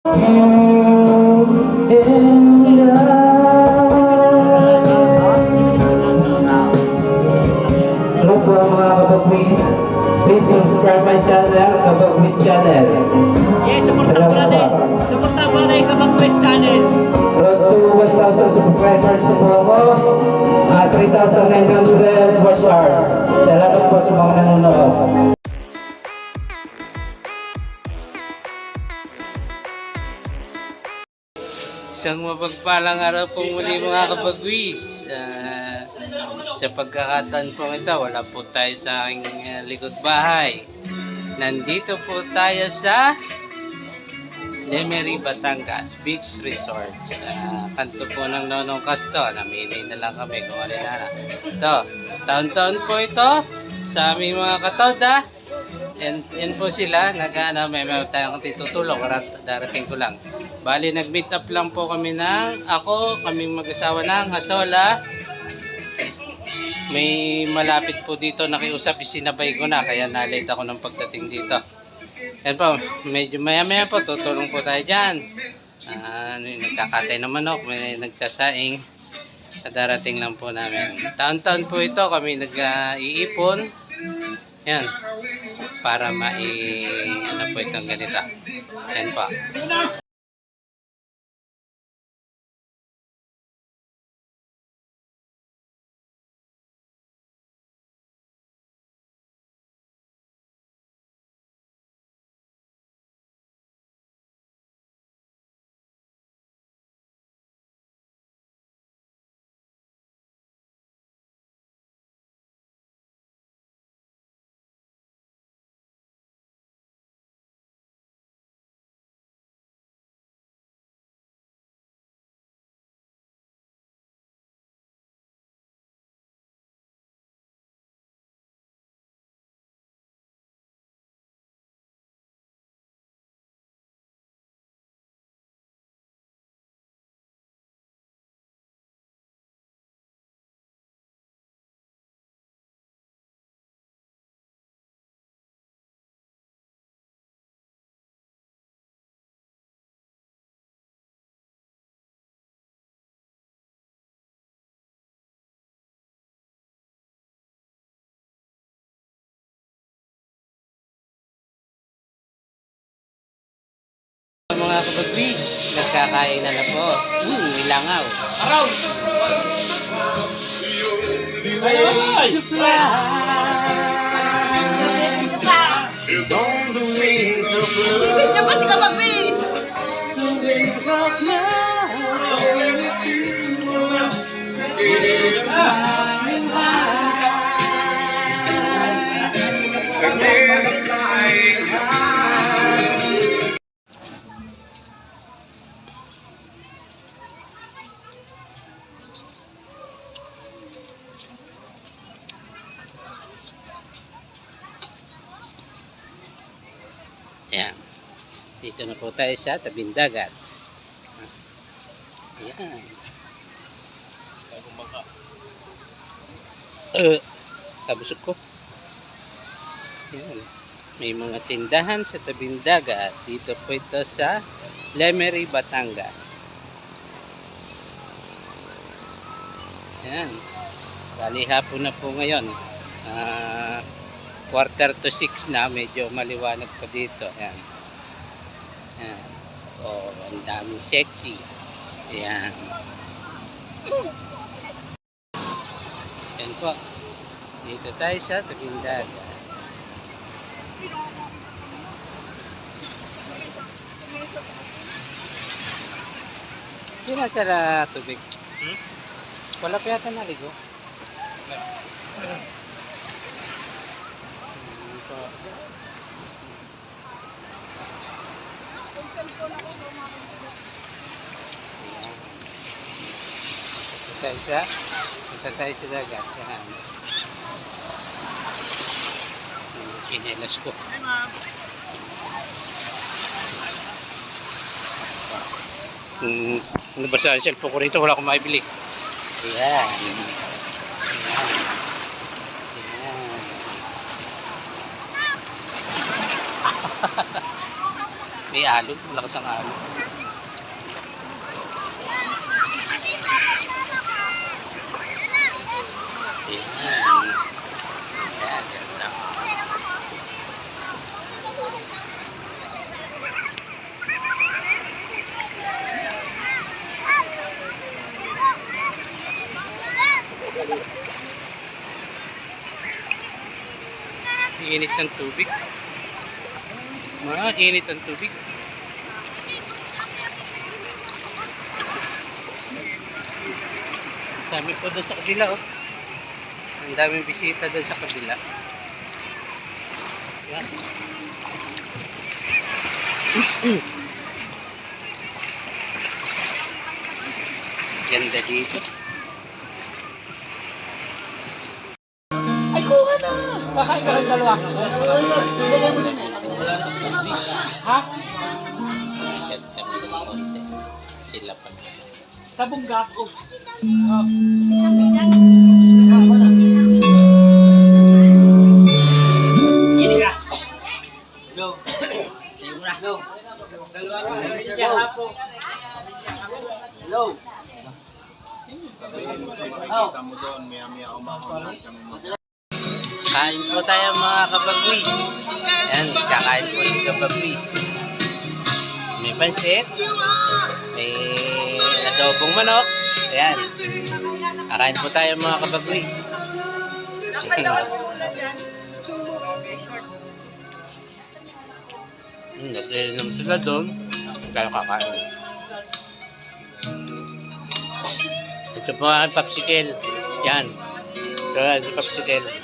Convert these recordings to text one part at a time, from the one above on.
Hello po mga kapag-quiz. Please subscribe my channel, Kapag-quiz channel. Yes, supportan mo natin. Supportan mo natin kapag Quest Channel. Road to 1,000 subscribers na po ako. 3,900 watch hours. Salamat po sa mga nanonood. Isang mapagpalang araw po muli mga kapagwis. Sa pagkakataon po ito, wala po tayo sa aking likod bahay. Nandito po tayo sa Lemery, Batangas Beach Resort. Kanto po ng Nonong Casto. Namili na lang kami kung alin na. Ito, taon-taon po ito sa aming mga katoda. Yan po sila, may tayong tutulong, darating ko lang. Bali, nag-meet up lang po kami kaming mag-asawa ng Asola. May malapit po dito, nakiusap, isinabay ko na, kaya na-late ako ng pagdating dito. Yan po, medyo maya-maya po, tutulong po tayo dyan. Nagkakatay ng manok, may nagsasaing. Darating lang po namin. Taon-taon po ito, kami nag-iipon. Yan, para ano po itong ganito. Yan po. Mga kapagwis, nagkakain na po. Milangaw. Araw! Is on the wings of love. Bibigyan pa si kapag-Quest. The wings of love. It's flying high. Again, flying high. Ayan. Dito na po tayo sa tabing dagat. Ayan. Kabusog ko. Ayan. May mga tindahan sa tabing dagat. Dito po ito sa Lemery, Batangas. Ayan. Bali hapon na po ngayon. 5:45 na, medyo maliwanag pa dito. Ayan. Ayan. Oh, ang daming sexy. Ayan. Ayan po. Dito tayo sa tabing dagat. Sino sa tubig? Wala pa yata naligo. Punta tayo sa dagat. Yan. Chinelas ko. Nabasa ang cellphone ko rito, wala akong maibili. Ayan. May alon, malakas ang alon. Ayan. Ayan, ganda. Init ng tubig. Init ng tubig. Ang dami po doon sa kabila, oh. Ang daming bisita doon sa kabila. Yan. Ganda dito. Ay, kuha na! Kakain ka ng dalawa. Ha? Sila pa. Sa bungga ko. Gini ka. Go. Sayo mo na. Go. Dalawa ka. Go. Go. Kain po tayo mga kabagwis. Ayan, kakain po si kabagwis. May pansit. May adobong manok. Ayan. Kakain po tayo mga kabagwis. Naglinom sila doon. Kaya kakain. Ito po ang popsicle. Yan. Ito ang popsicle.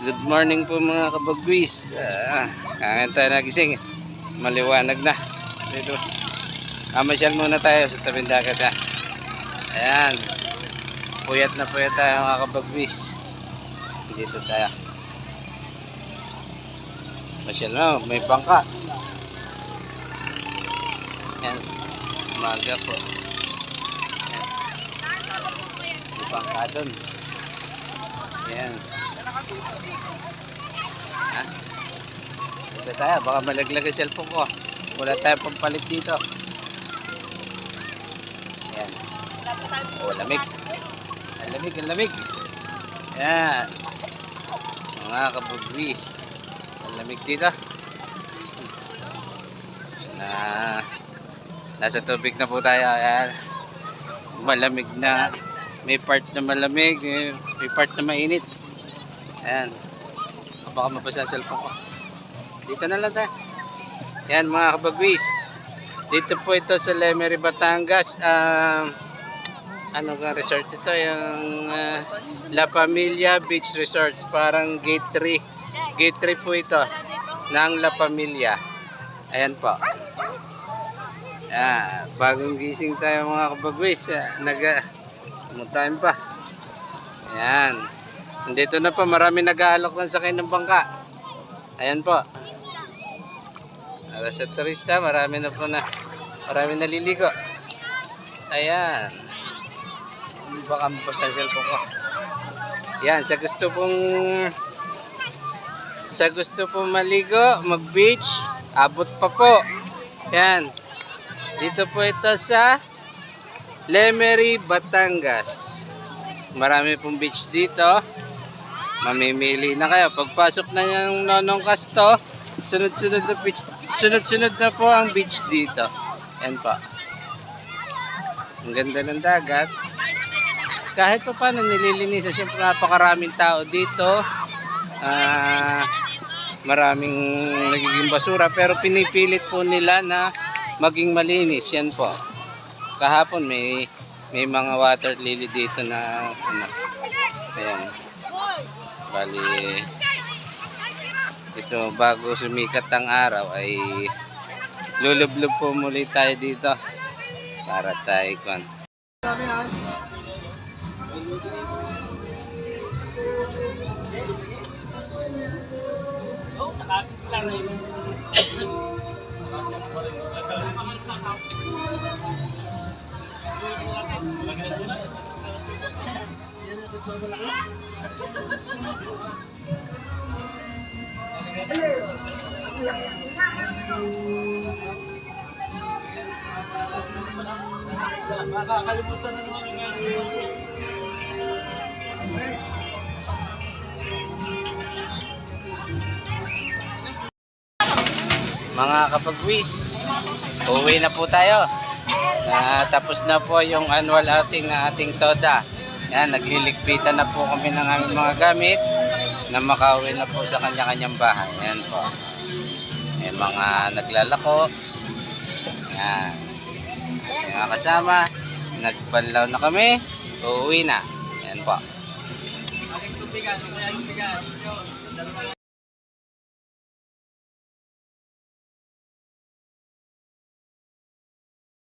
Good morning po mga kabagwis. Kakain tayo nagising. Maliwanag na. Dito. Masyal muna tayo sa tabing dagat. Ayan. Puyat na puyat tayo mga kabagwis. Dito tayo. Masyal na. May bangka. Ayan. Umaga po. Ayan. May bangka doon. Ayan. Ha? Dito tayo, baka malaglag ang cellphone ko. Wala tayo pampalit dito. Ayan. Oh, lamig. Ang lamig, ang lamig. Ayan. Mga kabugwis. Ang lamig dito. Nasa tubig na po tayo. Ayan. Malamig na. May part na malamig. May part na mainit. Ayan. Baka mabasa ang cellphone ko. Dito na lang tayo. Yan mga kabagwis. Dito po ito sa Lemery, Batangas. Ano nga resort ito? Yung La Familia Beach Resorts. Parang gate 3. Gate 3 po ito ng La Familia. Ayan po. Bagong gising tayo mga kabagwis. Time pa. Ayan. Nandito na po. Marami nag-aalok ng sakay ng bangka. Ayan po. Para sa turista, marami naliligo. Ayan. Baka mapasa ang cellphone ko. Yan, sa gusto pong maligo, mag-beach, abot pa po. Yan. Dito po ito sa Lemery, Batangas. Marami pong beach dito. Mamimili na kayo. Pagpasok na yung Nonong Casto, sunod-sunod na beach. Sunod-sunod na po ang beach dito. Yan po. Ang ganda ng dagat. Kahit pa paano nililinisan, siyempre napakaraming tao dito. Maraming nagiging basura, pero pinipilit po nila na maging malinis. Yan po. Kahapon may mga water lily dito na ayan. Bali ito, bago sumikat ang araw ay lulublob po muli tayo dito para tayo kon. Makakalimutan na naman nga. Mga kapagwis, uwi na po tayo. Tapos na po yung annual outing na ating TODA. Yan, nagliligpitan na po kami ng aming mga gamit na makauwi na po sa kanya-kanyang bahay. Yan po. May mga naglalako. Yan. Yung mga kasama, nagbanlaw na kami. Uuwi na. Yan po.